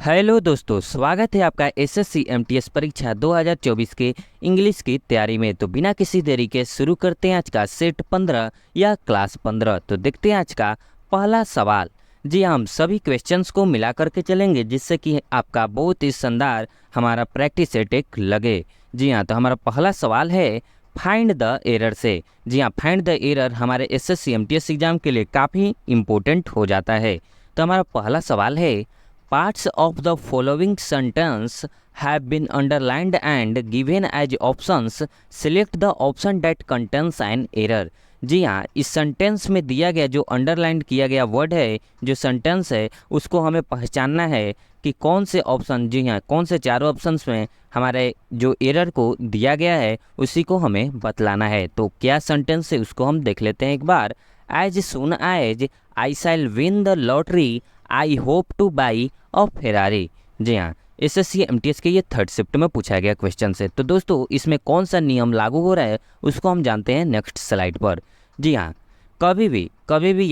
Hello दोस्तों, स्वागत है आपका एसएससी एमटीएस परीक्षा 2024 के इंग्लिश की तैयारी में। तो बिना किसी देरी के शुरू करते हैं आज का सेट 15 या क्लास 15। तो देखते हैं आज का पहला सवाल। जी हाँ, हम सभी क्वेश्चंस को मिला करके चलेंगे जिससे कि आपका बहुत ही शानदार हमारा प्रैक्टिस सेट एक लगे। जी हाँ, तो हमारा पहला सवाल है फाइंड द एरर से। जी हाँ, फाइंड द एरर हमारे एसएससी एमटीएस एग्जाम के लिए काफ़ी इंपॉर्टेंट हो जाता है। तो हमारा पहला सवाल है parts of the following sentence have been underlined and given as options. Select the option that contains an error. जी हाँ, इस सेंटेंस में दिया गया जो अंडरलाइन किया गया वर्ड है, जो सेंटेंस है, उसको हमें पहचानना है कि कौन से ऑप्शन, जी हाँ, कौन से चारों ऑप्शंस में हमारे जो एरर को दिया गया है उसी को हमें बतलाना है। तो क्या सेंटेंस है उसको हम देख लेते हैं एक बार। As soon as I shall win the lottery I hope to buy a Ferrari. जी हाँ, एसएससी एमटीएस के ये थर्ड शिफ्ट में पूछा गया क्वेश्चन से। तो दोस्तों इसमें कौन सा नियम लागू हो रहा है उसको हम जानते हैं नेक्स्ट स्लाइड पर। जी हाँ, कभी भी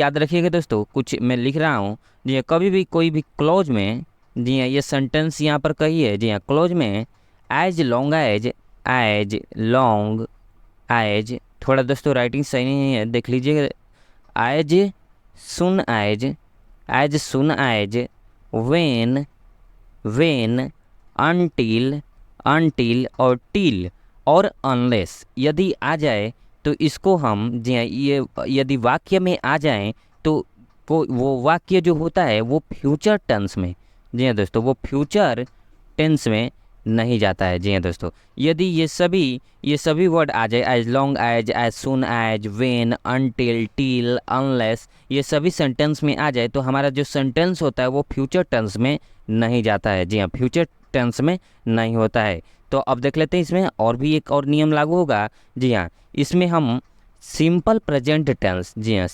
याद रखिएगा दोस्तों, कुछ मैं लिख रहा हूँ। जी हाँ, कभी भी कोई भी क्लोज में, जी हाँ, ये सेंटेंस यहाँ पर कही है। जी हाँ, क्लोज में एज लॉन्ग एज, थोड़ा दोस्तों राइटिंग सही नहीं है, देख लीजिएगा। As soon as when until और टिल और अनलेस यदि आ जाए तो इसको हम, जी हाँ, ये यदि वाक्य में आ जाए तो वो वाक्य जो होता है वो फ्यूचर टेंस में, जी हाँ दोस्तों, वो फ्यूचर टेंस में नहीं जाता है। जी हाँ दोस्तों, यदि ये सभी वर्ड आ जाए, as long as soon as when until till unless, ये सभी सेंटेंस में आ जाए तो हमारा जो सेंटेंस होता है वो फ्यूचर टेंस में नहीं जाता है। जी हाँ, फ्यूचर टेंस में नहीं होता है। तो अब देख लेते हैं इसमें और भी एक और नियम लागू होगा। जी हाँ, इसमें हम सिंपल प्रेजेंट टेंस, जी हाँ,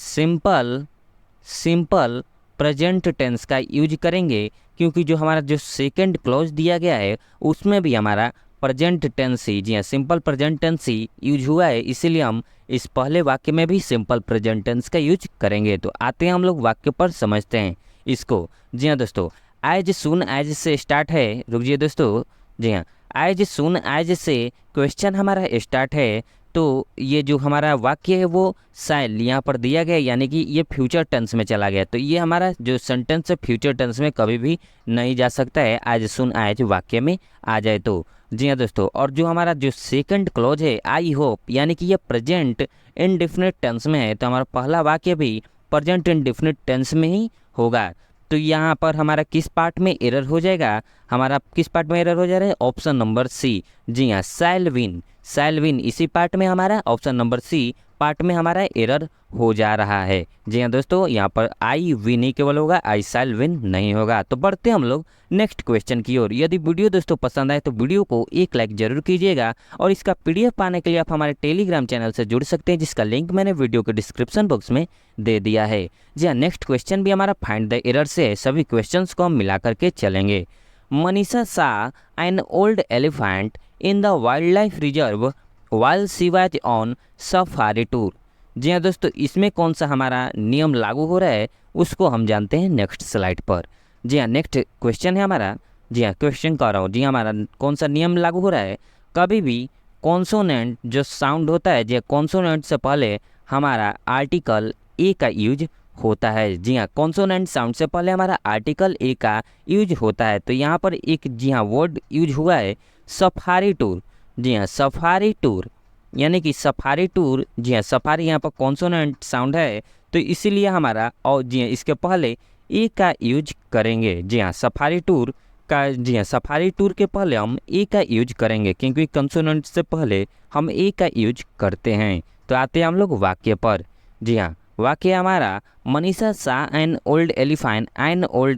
सिंपल प्रेजेंट टेंस का यूज करेंगे, क्योंकि जो हमारा जो सेकंड क्लॉज दिया गया है उसमें भी हमारा प्रेजेंट टेंस ही, जी हाँ, सिंपल प्रेजेंट टेंस ही यूज हुआ है, इसीलिए हम इस पहले वाक्य में भी सिंपल प्रेजेंट टेंस का यूज करेंगे। तो आते हैं हम लोग वाक्य पर, समझते हैं इसको। जी हाँ दोस्तों, एज सुन एज से स्टार्ट है, रुकिए दोस्तों। जी हाँ, एज सुन एज से क्वेश्चन हमारा स्टार्ट है। तो ये जो हमारा वाक्य है वो शायद यहाँ पर दिया गया, यानी कि ये फ्यूचर टेंस में चला गया। तो ये हमारा जो सेंटेंस है फ्यूचर टेंस में कभी भी नहीं जा सकता है, एज सुन एज वाक्य में आ जाए तो। जी हाँ दोस्तों, और जो हमारा जो सेकंड क्लॉज है आई होप, यानी कि ये प्रेजेंट इनडेफिनिट टेंस में है, तो हमारा पहला वाक्य भी प्रेजेंट इनडेफिनिट टेंस में ही होगा। तो यहाँ पर हमारा किस पार्ट में एरर हो जाएगा, हमारा किस पार्ट में एरर हो जा रहा है, ऑप्शन नंबर सी। जी हाँ, शैल विन इसी पार्ट में हमारा, ऑप्शन नंबर सी पार्ट में हमारा एरर हो जा रहा है। जी हाँ दोस्तों, यहाँ पर आई विन ही केवल होगा, आई शैल विन नहीं होगा। तो बढ़ते हम लोग नेक्स्ट क्वेश्चन की ओर। यदि वीडियो दोस्तों पसंद आए तो वीडियो को एक लाइक जरूर कीजिएगा, और इसका पीडीएफ पाने के लिए आप हमारे टेलीग्राम चैनल से जुड़ सकते हैं, जिसका लिंक मैंने वीडियो के डिस्क्रिप्शन बॉक्स में दे दिया है। जी हाँ, नेक्स्ट क्वेश्चन भी हमारा फाइंड द एरर से है, सभी क्वेश्चंस को हम मिला करके चलेंगे। Manisha saw an old elephant in the wild life reserve while she was on safari tour. जी हाँ दोस्तों, इसमें कौन सा हमारा नियम लागू हो रहा है उसको हम जानते हैं नेक्स्ट स्लाइड पर। जी हाँ, नेक्स्ट क्वेश्चन है हमारा। जी हाँ, क्वेश्चन कर रहा हूँ। जी हाँ, हमारा कौन सा नियम लागू हो रहा है, कभी भी कॉन्सोनेंट जो साउंड होता है, जी कॉन्सोनेंट से पहले हमारा आर्टिकल ए का यूज होता है। जी हाँ, कॉन्सोनेंट साउंड से पहले हमारा आर्टिकल ए का यूज होता है। तो यहाँ पर एक, जी हाँ, वर्ड यूज हुआ है सफारी टूर। जी हाँ, सफारी टूर, यानी कि सफारी टूर। जी हाँ, सफारी यहाँ पर कॉन्सोनेंट साउंड है, तो इसीलिए हमारा, और जी हाँ, इसके पहले ए का यूज करेंगे। जी हाँ, सफारी टूर का, जी हाँ, सफारी टूर के पहले हम ए का यूज करेंगे, क्योंकि कॉन्सोनेंट से पहले हम ए का यूज करते हैं। तो आते हैं हम लोग वाक्य पर। जी हाँ, वाक्य हमारा Manisha saw an old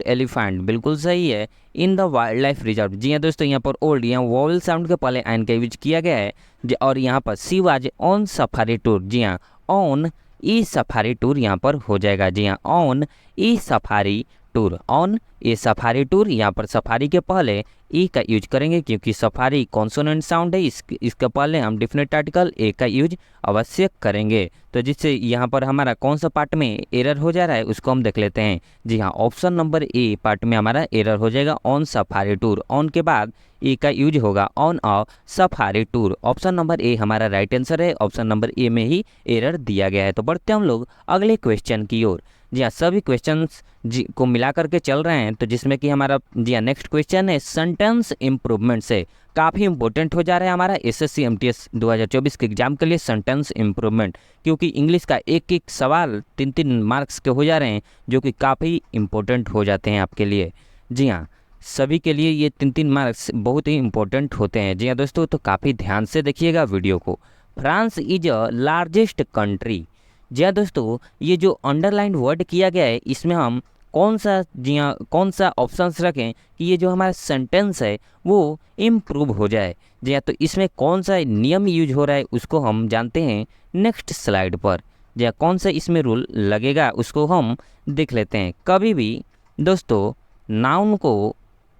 elephant, बिल्कुल सही है, in the wild life reserve. जी हाँ दोस्तों, यहाँ पर ओल्ड, यहाँ वॉवल साउंड के पहले एन का यूज किया गया है, और यहाँ पर she was on safari tour. जी हाँ, ऑन ई सफारी टूर यहाँ पर हो जाएगा। जी हाँ, on E safari tour, on A safari tour. यहाँ पर सफारी के पहले ई का यूज करेंगे क्योंकि सफारी कॉन्सोनेंट साउंड है, इसके पहले हम डेफिनेट आर्टिकल ए का यूज अवश्य करेंगे। तो जिससे यहाँ पर हमारा कौन सा पार्ट में एरर हो जा रहा है उसको हम देख लेते हैं। जी हाँ, ऑप्शन नंबर ए पार्ट में हमारा एरर हो जाएगा ऑन सफारी टूर। ऑन के बाद ए का यूज होगा on a safari tour. Option number A हमारा राइट आंसर है, ऑप्शन नंबर ए में ही एरर दिया गया है। तो बढ़ते हम लोग अगले क्वेश्चन की ओर। जी हाँ, सभी क्वेश्चंस जी को मिला करके चल रहे हैं। तो जिसमें कि हमारा जी हाँ नेक्स्ट क्वेश्चन है सेंटेंस इम्प्रूवमेंट से काफ़ी इंपॉर्टेंट हो जा रहा है हमारा एसएससी एमटीएस 2024 के एग्जाम के लिए सेंटेंस इम्प्रूवमेंट, क्योंकि इंग्लिश का एक एक सवाल 3-3 मार्क्स के हो जा रहे हैं जो कि काफ़ी इंपॉर्टेंट हो जाते हैं आपके लिए। जी हाँ, सभी के लिए ये 3-3 मार्क्स बहुत ही इंपॉर्टेंट होते हैं। जी हाँ दोस्तों, तो काफ़ी ध्यान से देखिएगा वीडियो को। France is a largest country. जी हाँ दोस्तों, ये जो अंडरलाइन वर्ड किया गया है इसमें हम कौन सा जी हाँ कौन सा ऑप्शंस रखें कि ये जो हमारा सेंटेंस है वो इम्प्रूव हो जाए। जी हाँ, तो इसमें कौन सा नियम यूज हो रहा है उसको हम जानते हैं नेक्स्ट स्लाइड पर। जी हाँ, कौन सा इसमें रूल लगेगा उसको हम देख लेते हैं। कभी भी दोस्तों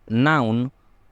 नाउन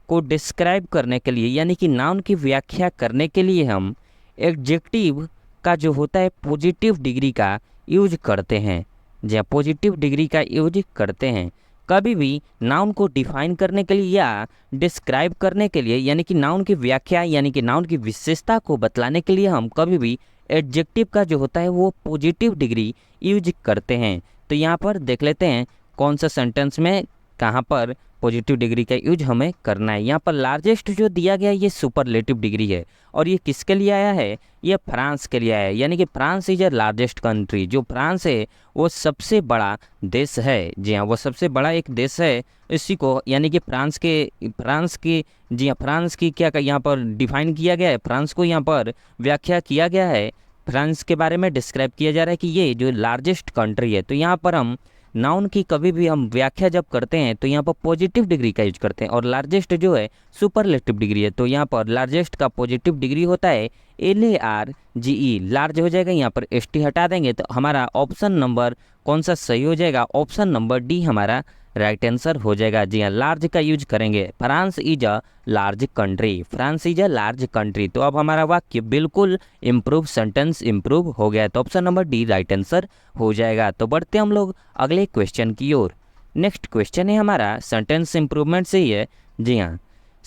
को डिस्क्राइब करने के लिए यानी कि नाउन की व्याख्या करने के लिए हम एडजेक्टिव का जो होता है पॉजिटिव डिग्री का यूज करते हैं। जी हाँ, पॉजिटिव डिग्री का यूज करते हैं। कभी भी नाउन को डिफाइन करने के लिए या डिस्क्राइब करने के लिए यानी कि नाउन की व्याख्या यानी कि नाउन की विशेषता को बतलाने के लिए हम कभी भी एडजेक्टिव का जो होता है वो पॉजिटिव डिग्री यूज करते हैं। तो यहाँ पर देख लेते हैं कौन सा सेंटेंस में कहाँ पर पॉजिटिव डिग्री का यूज हमें करना है। यहाँ पर लार्जेस्ट जो दिया गया है ये सुपरलेटिव डिग्री है और ये किसके लिए आया है, ये फ्रांस के लिए आया है। यानी कि France is a largest country. जो फ्रांस है वो सबसे बड़ा देश है। जी हाँ, वो सबसे बड़ा एक देश है। इसी को यानी कि फ्रांस की जी हाँ फ्रांस की क्या यहाँ पर डिफाइन किया गया है, फ्रांस को यहाँ पर व्याख्या किया गया है। फ्रांस के बारे में डिस्क्राइब किया जा रहा है कि ये जो लार्जेस्ट कंट्री है। तो यहाँ पर हम नाउन की कभी भी हम व्याख्या जब करते हैं तो यहाँ पर पॉजिटिव डिग्री का यूज करते हैं और लार्जेस्ट जो है सुपरलेटिव डिग्री है। तो यहाँ पर लार्जेस्ट का पॉजिटिव डिग्री होता है LARGE, लार्ज हो जाएगा। यहाँ पर ST हटा देंगे तो हमारा ऑप्शन नंबर कौन सा सही हो जाएगा, ऑप्शन नंबर डी हमारा राइट आंसर हो जाएगा। जी हाँ, लार्ज का यूज करेंगे। France is a large country, France is a large country. तो अब हमारा वाक्य बिल्कुल इम्प्रूव, सेंटेंस इम्प्रूव हो गया है। तो option number D right answer हो जाएगा। तो बढ़ते हम लोग अगले क्वेश्चन की ओर। नेक्स्ट क्वेश्चन है हमारा सेंटेंस इम्प्रूवमेंट से ही है। जी हाँ,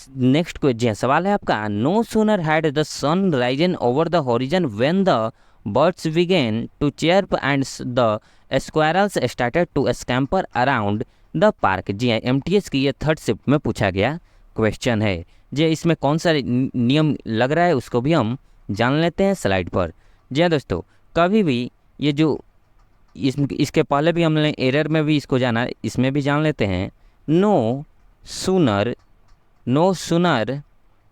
नेक्स्ट क्वेश्चन सवाल है आपका, no sooner had the sun risen over the horizon when the birds began to chirp and the squirrels started to scamper around the park. जी हाँ, MTS की ये थर्ड शिफ्ट में पूछा गया क्वेश्चन है। जी इसमें कौन सा नियम लग रहा है उसको भी हम जान लेते हैं स्लाइड पर। जी हाँ दोस्तों, कभी भी ये जो इसके पहले भी हमने एरर में भी इसको जाना, इसमें भी जान लेते हैं। नो सूनर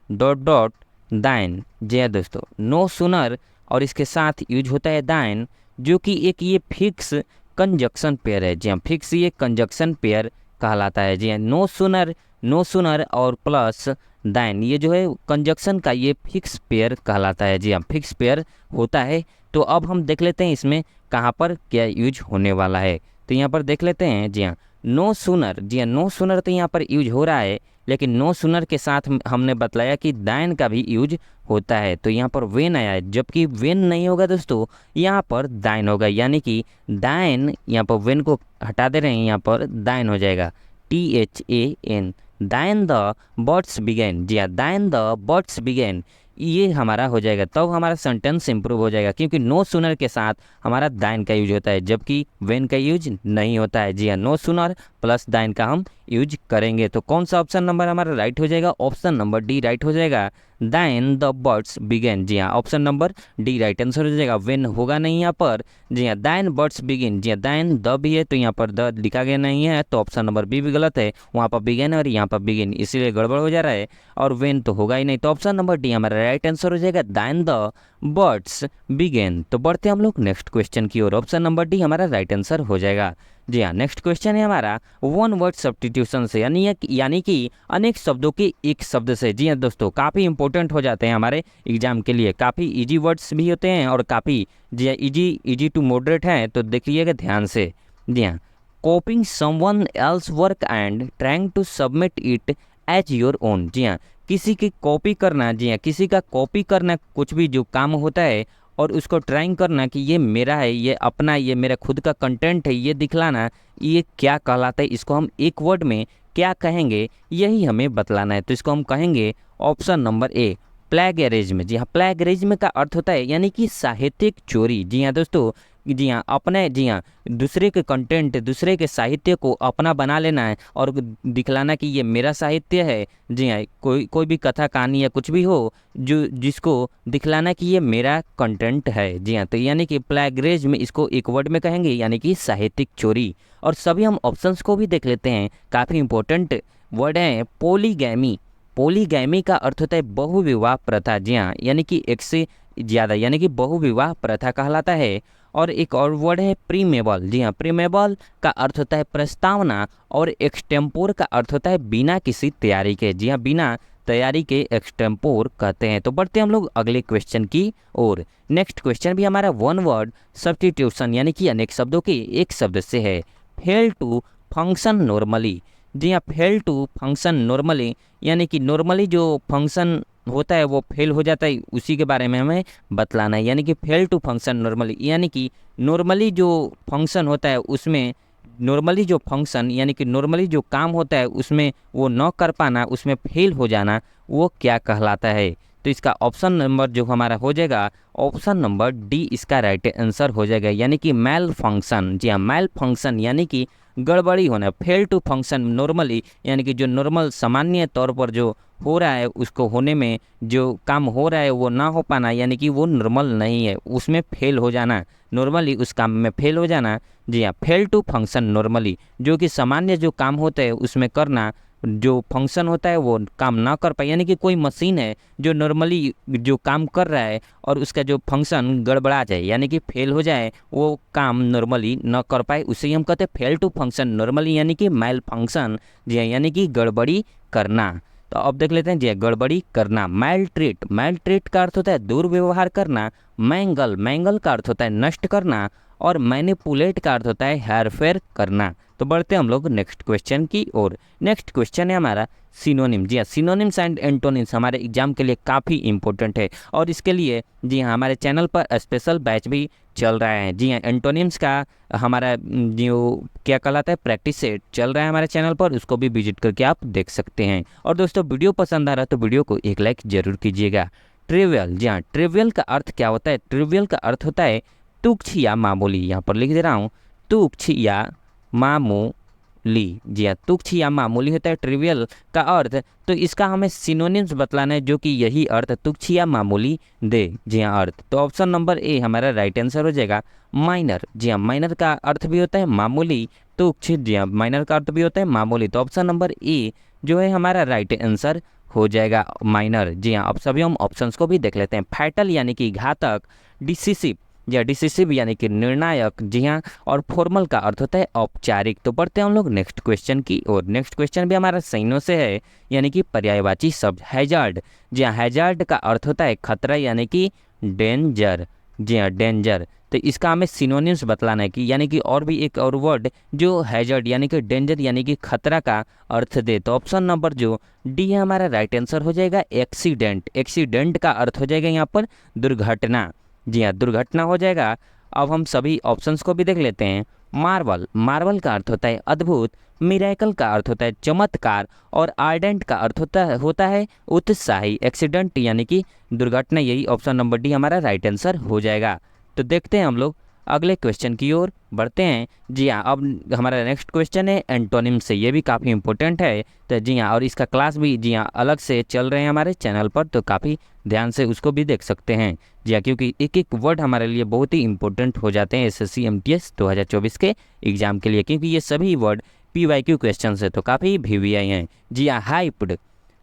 डॉट दाइन। जी हाँ दोस्तों, नो सूनर और इसके साथ यूज होता है दाइन, जो कि एक ये फिक्स कंजक्शन पेयर है। जी हाँ, फिक्स ये कंजक्शन पेयर कहलाता है। जी हाँ, नो सूनर और प्लस दाइन ये जो है कंजक्शन का ये फिक्स पेयर कहलाता है। जी हाँ, फिक्स पेयर होता है। तो अब हम देख लेते हैं इसमें कहाँ पर क्या यूज होने वाला है। तो यहाँ पर देख लेते हैं। जी हाँ, नो सूनर। जी हाँ, नो सूनर तो यहाँ पर यूज हो रहा है, लेकिन नो सूनर के साथ हमने बतलाया कि दाइन का भी यूज होता है। तो यहाँ पर वेन आया है, जबकि वेन नहीं होगा दोस्तों, यहाँ पर दाइन होगा। यानी कि दाइन, यहाँ पर वेन को हटा दे रहे हैं, यहाँ पर दाइन हो जाएगा THAN। दाइन द बर्ड्स बिगेन। जी हाँ, दाइन द बर्ड्स बिगेन ये हमारा हो जाएगा, तब हमारा सेंटेंस इंप्रूव हो जाएगा, क्योंकि नो सूनर के साथ हमारा दाइन का यूज होता है जबकि वेन का यूज नहीं होता है। जी हाँ, नो सूनर प्लस दाइन का हम यूज करेंगे। तो कौन सा ऑप्शन नंबर हमारा राइट हो जाएगा, ऑप्शन नंबर डी राइट हो जाएगा। दाइन द बर्ड्स बिगेन। जी हाँ, option number D right answer हो जाएगा। वेन होगा नहीं यहाँ पर। जी हाँ, दाइन बर्ड्स बिगिन। जी हाँ, दाइन द भी है तो यहाँ पर द लिखा गया नहीं है, तो ऑप्शन नंबर बी भी गलत है। वहाँ पर बिगेन और यहाँ पर बिगिन, इसीलिए गड़बड़ हो जा रहा है। और वेन तो होगा ही नहीं, तो ऑप्शन नंबर डी हमारा राइट आंसर हो जाएगा, दाइन द बर्ड्स बिगेन। तो बढ़ते हम लोग नेक्स्ट क्वेश्चन की ओर। ऑप्शन नंबर डी हमारा राइट आंसर हो जाएगा। जी हाँ, नेक्स्ट क्वेश्चन है हमारा वन वर्ड सब्स्टिट्यूशन से, यानी कि अनेक शब्दों के एक शब्द से। जी हाँ दोस्तों, काफ़ी इंपॉर्टेंट हो जाते हैं हमारे एग्जाम के लिए। काफ़ी इजी वर्ड्स भी होते हैं और काफ़ी जी हाँ इजी टू मॉडरेट हैं, तो देखिएगा ध्यान से। जी हाँ, copying someone else work and trying to submit it as your own. जी हाँ, किसी की कॉपी करना, जी हाँ, किसी का कॉपी करना कुछ भी जो काम होता है और उसको ट्राइंग करना कि ये मेरा है, ये अपना, ये मेरा खुद का कंटेंट है, ये दिखलाना, ये क्या कहलाता है, इसको हम एक वर्ड में क्या कहेंगे, यही हमें बतलाना है। तो इसको हम कहेंगे ऑप्शन नंबर ए, प्लेगरिज्म। जी हाँ, प्लेगरिज्म का अर्थ होता है यानी कि साहित्यिक चोरी। जी हाँ दोस्तों, जी हाँ, अपने, जी हाँ, दूसरे के कंटेंट, दूसरे के साहित्य को अपना बना लेना है और दिखलाना कि ये मेरा साहित्य है। जी हाँ, कोई भी कथा कहानी या कुछ भी हो जो जिसको दिखलाना कि ये मेरा कंटेंट है। जी हाँ, तो यानी कि प्लेगरिज्म इसको एक वर्ड में कहेंगे यानी कि साहित्यिक चोरी। और सभी हम ऑप्शंस को भी देख लेते हैं, काफ़ी इंपॉर्टेंट वर्ड है पोलीगैमी। पोलीगैमी का अर्थ होता है बहुविवाह प्रथा। जी हाँ, यानी कि एक से ज़्यादा, यानी कि बहुविवाह प्रथा कहलाता है। और एक और वर्ड है प्रीमेबल। जी हाँ, प्रीमेबल का अर्थ होता है प्रस्तावना और एक्सटेम्पोर का अर्थ होता है बिना किसी तैयारी के। जी हाँ, बिना तैयारी के एक्सटेम्पोर कहते हैं। तो बढ़ते हैं हम लोग अगले क्वेश्चन की ओर। नेक्स्ट क्वेश्चन भी हमारा वन वर्ड सब्स्टिट्यूशन यानी कि अनेक शब्दों के एक शब्द से है, फेल टू फंक्शन नॉर्मली। जी हाँ, फेल टू फंक्शन नॉर्मली यानी कि नॉर्मली जो फंक्शन होता है वो फेल हो जाता है, उसी के बारे में हमें बतलाना है। यानी कि फेल टू फंक्शन नॉर्मली यानी कि नॉर्मली जो फंक्शन होता है उसमें, नॉर्मली जो फंक्शन यानी कि नॉर्मली जो काम होता है उसमें वो न कर पाना, उसमें फेल हो जाना, वो क्या कहलाता है। तो इसका ऑप्शन नंबर जो हमारा हो जाएगा, ऑप्शन नंबर डी इसका राइट आंसर हो जाएगा, यानी कि मैल फंक्शन। जी हाँ, मैल फंक्शन यानी कि गड़बड़ी होना। फेल टू फंक्शन नॉर्मली यानी कि जो नॉर्मल सामान्य तौर पर जो हो रहा है उसको होने में, जो काम हो रहा है वो ना हो पाना, यानी कि वो नॉर्मल नहीं है, उसमें फेल हो जाना, नॉर्मली उस काम में फेल हो जाना। जी हाँ, फेल टू फंक्शन नॉर्मली जो कि सामान्य जो काम होता है उसमें करना, जो फंक्शन होता है वो काम ना कर पाए, यानी कि कोई मशीन है जो नॉर्मली जो काम कर रहा है और उसका जो फंक्शन गड़बड़ा जाए यानी कि फेल हो जाए, वो काम नॉर्मली न कर पाए, उसे ही हम कहते हैं फेल टू फंक्शन नॉर्मली यानी कि मैल फंक्शन। जी हाँ, यानी कि गड़बड़ी करना। तो अब देख लेते हैं, जी गड़बड़ी करना। मैल ट्रीट, मैल ट्रीट का अर्थ होता है दुर्व्यवहार करना। मैंगल, मैंगल का अर्थ होता है नष्ट करना। और मैनिपुलेट का अर्थ होता है हेरफेर करना। तो बढ़ते हैं हम लोग नेक्स्ट क्वेश्चन की ओर। नेक्स्ट क्वेश्चन है हमारा सिनोनिम। जी हाँ, सिनोनिम्स एंड एंटोनिम्स हमारे एग्जाम के लिए काफ़ी इंपॉर्टेंट है और इसके लिए जी हाँ हमारे चैनल पर स्पेशल बैच भी चल रहा है। जी हाँ, एंटोनिम्स का हमारा जो क्या कहलाता है प्रैक्टिस सेट चल रहा है हमारे चैनल पर, उसको भी विजिट करके आप देख सकते हैं। और दोस्तों वीडियो पसंद आ रहा है तो वीडियो को एक लाइक जरूर कीजिएगा। ट्रिवियल, जी हाँ, ट्रिवियल का अर्थ क्या होता है? ट्रिवियल का अर्थ होता है तुच्छ या मामूली। यहाँ पर लिख दे रहा हूँ, तुच्छ या मामूली। जी हाँ, तुच्छ या मामूली होता है ट्रिवियल का अर्थ। तो इसका हमें सिनोनिम्स बतलाना है जो कि यही अर्थ तुच्छ या मामूली दे। जी हाँ, अर्थ। तो ऑप्शन नंबर ए हमारा राइट आंसर हो जाएगा। माइनर, जी हाँ, माइनर का अर्थ भी होता है मामूली। तुच्छ, जी हाँ, माइनर का अर्थ भी होता है मामूली। तो ऑप्शन नंबर ए जो है हमारा राइट आंसर हो जाएगा, माइनर। जी हाँ, अब सभी हम ऑप्शंस को भी देख लेते हैं। फैटल यानी कि घातक। डिसिसिव, या डिसिसिव यानी कि निर्णायक। जी हाँ, और फॉर्मल का अर्थ होता है औपचारिक। तो बढ़ते हैं हम लोग नेक्स्ट क्वेश्चन की और। नेक्स्ट क्वेश्चन भी हमारा सैन्यों से है यानी कि पर्यायवाची शब्द हैजार्ड। जी हाँ, हैजार्ड का अर्थ होता है खतरा यानी कि डेंजर। जी हाँ, डेंजर। तो इसका हमें सिनोनिम्स बतलाना है कि यानी कि और भी एक और वर्ड जो हैजार्ड यानी कि डेंजर यानी कि खतरा का अर्थ दे। तो ऑप्शन नंबर जो डी है हमारा राइट आंसर हो जाएगा, एक्सीडेंट। एक्सीडेंट का अर्थ हो जाएगा यहाँ पर दुर्घटना। जी हाँ, दुर्घटना हो जाएगा। अब हम सभी ऑप्शंस को भी देख लेते हैं। मार्वल, मार्वल का अर्थ होता है अद्भुत। मिरेकल का अर्थ होता है चमत्कार। और आर्डेंट का अर्थ होता है उत्साही। एक्सीडेंट यानी कि दुर्घटना, यही ऑप्शन नंबर डी हमारा राइट आंसर हो जाएगा। तो देखते हैं हम लोग अगले क्वेश्चन की ओर बढ़ते हैं। जी हाँ, अब हमारा नेक्स्ट क्वेश्चन है एंटोनिम से, ये भी काफ़ी इंपॉर्टेंट है। तो जी हाँ, और इसका क्लास भी जी हाँ अलग से चल रहे हैं हमारे चैनल पर, तो काफ़ी ध्यान से उसको भी देख सकते हैं। जी हाँ, क्योंकि एक एक वर्ड हमारे लिए बहुत ही इंपॉर्टेंट हो जाते हैं एसएससी एमटीएस 2024 के एग्जाम के लिए, क्योंकि ये सभी वर्ड पीवाईक्यू क्वेश्चन है, तो काफ़ी वीवीआई हैं। जी हाँ, हाइप्ड,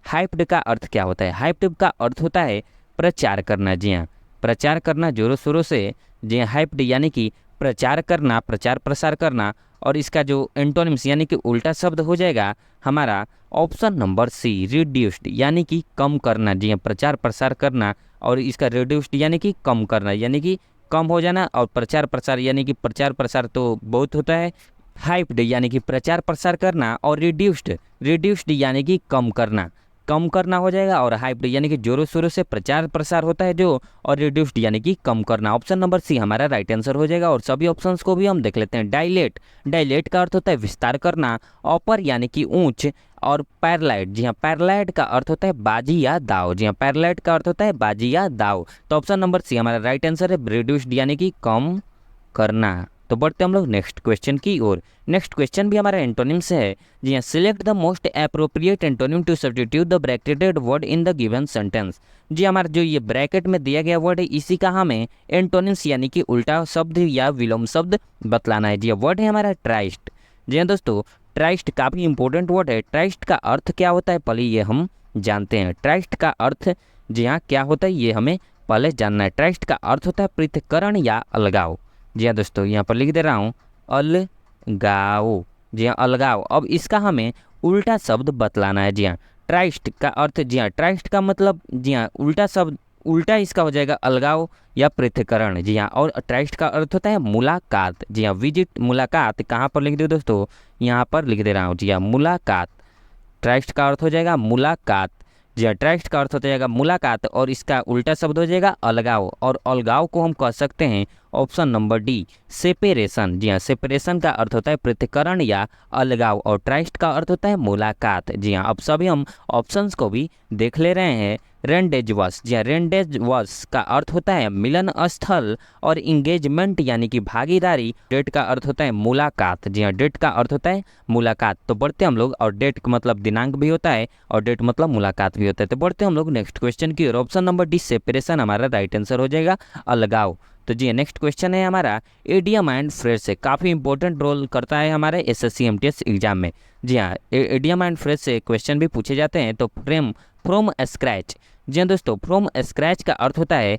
हाइप्ड का अर्थ क्या होता है? हाइप्ड का अर्थ होता है प्रचार करना। जी हाँ, प्रचार करना जोरों शोरों से। जी हाँ, हाइप्ड यानी कि प्रचार करना, प्रचार प्रसार करना। और इसका जो एंटोनिम्स यानी कि उल्टा शब्द हो जाएगा हमारा ऑप्शन नंबर सी, रिड्यूस्ड यानी कि कम करना। जी हाँ, प्रचार प्रसार करना और इसका रिड्यूस्ड यानी कि कम करना, यानी कि कम हो जाना। और प्रचार प्रसार यानी कि प्रचार प्रसार तो बहुत होता है, हाइप्ड यानी कि प्रचार प्रसार करना, और रिड्यूस्ड यानी कि कम करना हो जाएगा, और हाइप्ड यानी कि जोरों शोरों से प्रचार प्रसार होता है जो, और रिड्यूस्ड यानी कि कम करना। ऑप्शन नंबर सी हमारा राइट आंसर हो जाएगा। और सभी ऑप्शंस को भी हम देख लेते हैं। डायलेट का अर्थ होता है विस्तार करना, ऑपर यानी कि ऊंच, और पैरलाइट, जी हाँ पैरलाइट का अर्थ होता है बाजी या दाव, जी हाँ पैरलाइट का अर्थ होता है बाजी या दाव। तो ऑप्शन नंबर सी हमारा राइट आंसर है, रिड्यूस्ड यानी कि कम करना। तो बढ़ते हम लोग नेक्स्ट क्वेश्चन की ओर। नेक्स्ट क्वेश्चन भी हमारा एंटोनिम से है। जी हाँ, select the most appropriate antonym to substitute the bracketed word in the given sentence. जी हमारा जो ये ब्रैकेट में दिया गया वर्ड है, इसी का हमें एंटोनिम्स यानी कि उल्टा शब्द या विलोम शब्द बतलाना है। जी वर्ड है हमारा ट्राइस्ट। जी हाँ दोस्तों, ट्राइस्ट काफ़ी इंपॉर्टेंट वर्ड है। ट्राइस्ट का अर्थ क्या होता है पहले ये हम जानते हैं। ट्राइस्ट का अर्थ जी हाँ क्या होता है ये हमें पहले जानना है। ट्राइस्ट का अर्थ होता है पृथक्करण या अलगाव। जी हाँ दोस्तों, यहाँ पर लिख दे रहा हूँ अलगाव। जी हाँ अलगाव। अब इसका हमें उल्टा शब्द बतलाना है। जी हाँ ट्राइस्ट का अर्थ, जी हाँ ट्राइस्ट का मतलब, जी हाँ उल्टा शब्द, उल्टा इसका हो जाएगा अलगाव या पृथक्करण। जी हाँ, और ट्राइस्ट का अर्थ होता है मुलाकात। जी हाँ विजिट, मुलाकात। कहाँ पर लिख दो दोस्तों, यहाँ पर लिख दे रहा हूँ। जी हाँ मुलाकात। ट्राइस्ट का अर्थ हो जाएगा मुलाकात। जी हाँ ट्राइस्ट का अर्थ हो जाएगा मुलाकात, और इसका उल्टा शब्द हो जाएगा अलगाव। और अलगाव को हम कह सकते हैं ऑप्शन नंबर डी, सेपरेशन। जी हाँ सेपरेशन का अर्थ होता है पृथक्करण या अलगाव, और ट्राइस्ट का अर्थ होता है मुलाकात। जी हाँ, अब सभी हम ऑप्शंस को भी देख ले रहे हैं। रेंडेजवस, जी हाँ रेंडेजवस का अर्थ होता है मिलन स्थल, और इंगेजमेंट यानी कि भागीदारी। डेट का अर्थ होता है मुलाकात। जी हाँ डेट का अर्थ होता है मुलाकात। तो बढ़ते हम लोग, और डेट का मतलब दिनांक भी होता है, और डेट मतलब मुलाकात भी होता है। तो बढ़ते हम लोग नेक्स्ट क्वेश्चन की ओर। ऑप्शन नंबर डी सेपरेशन हमारा राइट आंसर हो जाएगा, अलगाव। तो जी नेक्स्ट क्वेश्चन है हमारा एडियम एंड फ्रेज से। काफ़ी इंपॉर्टेंट रोल करता है हमारे एसएससी एमटीएस एग्जाम में। जी हाँ एडियम एंड फ्रेज से क्वेश्चन भी पूछे जाते हैं। तो फ्रॉम स्क्रैच। जी हाँ दोस्तों, फ्रॉम स्क्रैच का अर्थ होता है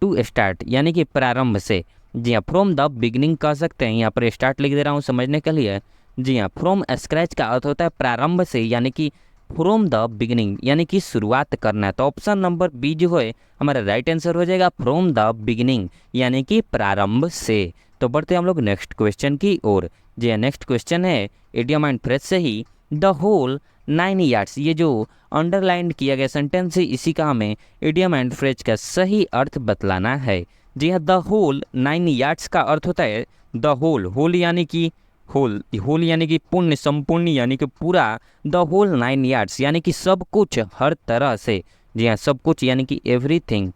टू स्टार्ट यानी कि प्रारंभ से। जी हाँ फ्रॉम द बिगिनिंग कह सकते हैं, यहाँ पर स्टार्ट लिख दे रहा हूँ समझने के लिए। जी हाँ फ्रॉम स्क्रैच का अर्थ होता है प्रारंभ से, यानी कि फ्रॉम द बिगिनिंग यानी कि शुरुआत करना है। तो ऑप्शन नंबर बी जो है हमारा राइट आंसर हो जाएगा, फ्रॉम द बिगिनिंग यानी कि प्रारंभ से। तो बढ़ते हम लोग नेक्स्ट क्वेश्चन की ओर। जी हाँ नेक्स्ट क्वेश्चन है इडियम एंड फ्रेज से ही द होल 9 यार्ड्स। ये जो अंडरलाइन किया गया सेंटेंस है, इसी का हमें इडियम एंड फ्रेज का सही अर्थ बतलाना है। जी हाँ द होल 9 यार्ड्स का अर्थ होता है द होल यानी कि होल यानी कि पूर्ण, संपूर्ण यानी कि पूरा। द होल 9 यार्ड्स यानी कि सब कुछ, हर तरह से। जी हाँ सब कुछ यानी कि एवरीथिंग,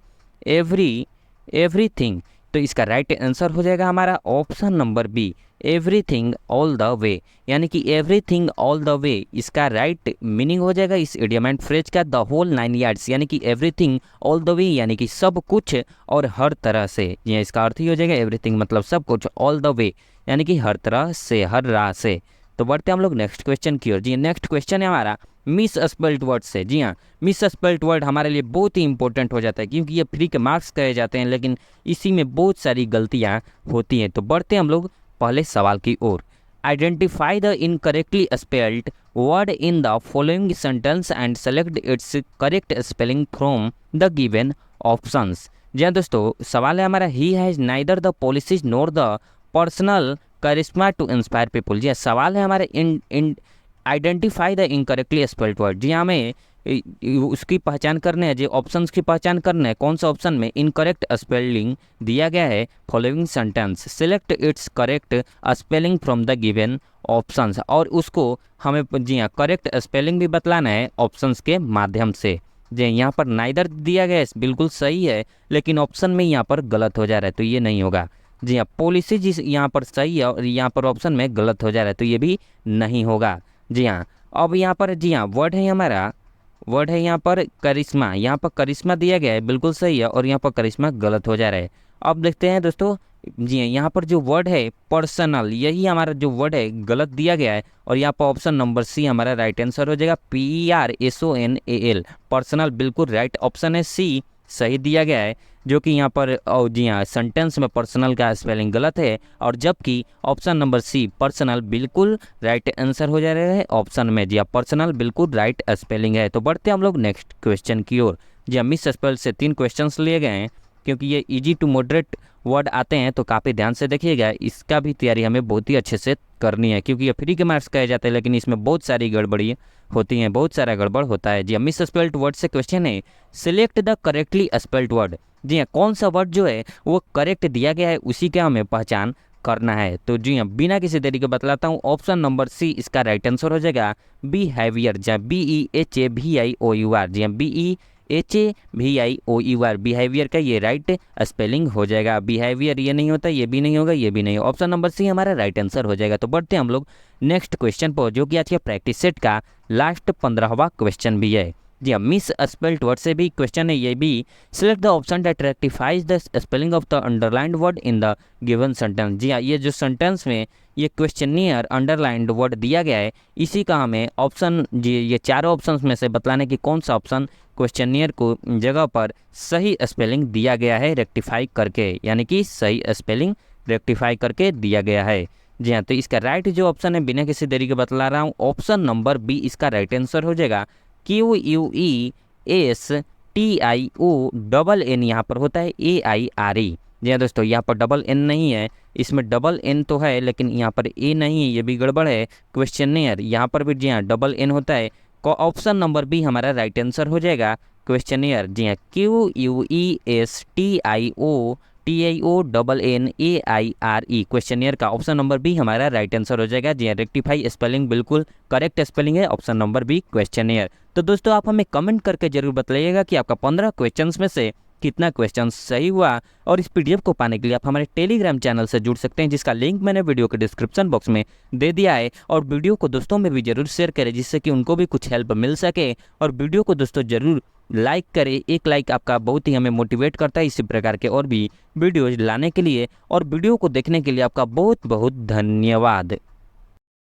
एवरीथिंग। तो इसका राइट आंसर हो जाएगा हमारा option number B, everything all the way, यानी कि एवरीथिंग ऑल द वे। इसका राइट मीनिंग हो जाएगा इस इडियम एंड फ्रेज का, द होल 9 यार्ड्स यानी कि एवरीथिंग ऑल द वे यानी कि सब कुछ और हर तरह से। जी इसका अर्थ ही हो जाएगा एवरीथिंग मतलब सब कुछ, ऑल द वे यानी कि हर तरह से, हर राह से। तो बढ़ते हम लोग नेक्स्ट क्वेश्चन की ओर। जी नेक्स्ट क्वेश्चन है हमारा मिस स्पेल्ट वर्ड से। जी हाँ मिस स्पेल्ट वर्ड हमारे लिए बहुत ही इंपॉर्टेंट हो जाता है, क्योंकि ये फ्री के मार्क्स कहे जाते हैं, लेकिन इसी में बहुत सारी गलतियाँ होती हैं। तो बढ़ते हम लोग पहले सवाल की ओर। Identify the incorrectly spelled word in the following sentence and select its correct spelling from the given options. जी हाँ दोस्तों, सवाल है हमारा he has neither the policies nor the personal charisma to inspire people. जी सवाल है हमारे इन identify the incorrectly spelled word. जी हमें उसकी पहचान करने है, जो ऑप्शंस की पहचान करना है, कौन सा ऑप्शन में इनकरेक्ट स्पेलिंग दिया गया है following sentence, select it's correct spelling from the given options. और उसको हमें जी हाँ करेक्ट स्पेलिंग भी बतलाना है ऑप्शंस के माध्यम से। जी यहाँ पर नाइदर दिया गया है बिल्कुल सही है, लेकिन ऑप्शन में यहाँ पर गलत हो जा रहा है, तो ये नहीं होगा। जी हाँ पॉलिसी जिस यहाँ पर सही है और यहाँ पर ऑप्शन में गलत हो जा रहा है, तो ये भी नहीं होगा। जी हाँ अब यहाँ पर जी हाँ वर्ड है हमारा, वर्ड है यहाँ पर करिश्मा। यहाँ पर करिश्मा दिया गया है बिल्कुल सही है, और यहाँ पर करिश्मा गलत हो जा रहा है। अब देखते हैं दोस्तों, जी हाँ यहाँ पर जो वर्ड है पर्सनल, यही हमारा जो वर्ड है गलत दिया गया है, और यहाँ पर ऑप्शन नंबर सी हमारा राइट आंसर हो जाएगा, PERSONAL। पर्सनल बिल्कुल राइट ऑप्शन है, सी सही दिया गया है, जो कि यहाँ पर जी हाँ सेंटेंस में पर्सनल का स्पेलिंग गलत है, और जबकि ऑप्शन नंबर सी पर्सनल बिल्कुल राइट आंसर हो जा रहा है ऑप्शन में। जी हाँ पर्सनल बिल्कुल राइट स्पेलिंग है। तो बढ़ते हम लोग नेक्स्ट क्वेश्चन की ओर। जी हाँ मिस स्पेल से 3 क्वेश्चंस लिए गए हैं। क्योंकि ये ईजी टू मॉडरेट वर्ड आते हैं, तो काफ़ी ध्यान से देखिएगा। इसका भी तैयारी हमें बहुत ही अच्छे से करनी है, क्योंकि ये फ्री के मार्क्स कहे जाते हैं, लेकिन इसमें बहुत सारी गड़बड़ी होती हैं, बहुत सारा गड़बड़ होता है। जी मिस स्पेल्ड वर्ड से क्वेश्चन है, select the correctly spelled word. जी हाँ, कौन सा वर्ड जो है वो करेक्ट दिया गया है उसी का हमें पहचान करना है। तो जी हाँ, बिना किसी तरीके बतलाता हूँ, ऑप्शन नंबर सी इसका राइट आंसर हो जाएगा, बिहेवियर। जहाँ BEHAVIOUR, जी हाँ BEHAVIOUR, बिहेवियर का ये राइट स्पेलिंग हो जाएगा। बिहेवियर ये नहीं होता, ये भी नहीं होगा, ये भी नहीं, ऑप्शन नंबर सी हमारा राइट आंसर हो जाएगा। तो बढ़ते हैं हम लोग नेक्स्ट क्वेश्चन पर, जो कि आज के प्रैक्टिस सेट का लास्ट 15वां क्वेश्चन भी है। जी हाँ, मिस स्पेल्ड वर्ड से भी क्वेश्चन है ये भी। Select the option that rectifies the spelling of the underlined word in the given sentence. जी हाँ, ये जो सेंटेंस में ये क्वेश्चनियर अंडरलाइंड वर्ड दिया गया है, इसी का हमें ऑप्शन, जी ये चारों ऑप्शंस में से बतलाने की कौन सा ऑप्शन क्वेश्चनियर को जगह पर सही स्पेलिंग दिया गया है रेक्टिफाई करके, यानी कि सही स्पेलिंग रेक्टिफाई करके दिया गया है। जी हाँ, तो इसका राइट जो ऑप्शन है, बिना किसी देरी के बतला रहा हूँ, ऑप्शन नंबर बी इसका राइट आंसर हो जाएगा। QUESTIONN यहाँ पर होता है AIRE। जी हाँ दोस्तों, यहाँ पर डबल एन नहीं है, इसमें डबल एन तो है लेकिन यहाँ पर ए नहीं है, ये भी गड़बड़ है। क्वेश्चनियर यहाँ पर भी जी हाँ डबल एन होता है। ऑप्शन नंबर बी हमारा राइट आंसर हो जाएगा, क्वेश्चनियर। जी हाँ, QUESTIONNAIRE, क्वेश्चनियर का ऑप्शन नंबर बी हमारा राइट आंसर हो जाएगा। जी हाँ, रेक्टिफाई स्पेलिंग बिल्कुल करेक्ट स्पेलिंग है, ऑप्शन नंबर बी क्वेश्चनियर। तो दोस्तों आप हमें कमेंट करके जरूर बताइएगा कि आपका 15 क्वेश्चंस में से कितना क्वेश्चन सही हुआ। और इस पीडीएफ को पाने के लिए आप हमारे टेलीग्राम चैनल से जुड़ सकते हैं, जिसका लिंक मैंने वीडियो के डिस्क्रिप्शन बॉक्स में दे दिया है। और वीडियो को दोस्तों में भी जरूर शेयर करें, जिससे कि उनको भी कुछ हेल्प मिल सके। और वीडियो को दोस्तों जरूर लाइक करें, एक लाइक आपका बहुत ही हमें मोटिवेट करता है इसी प्रकार के और भी वीडियोज लाने के लिए। और वीडियो को देखने के लिए आपका बहुत बहुत धन्यवाद।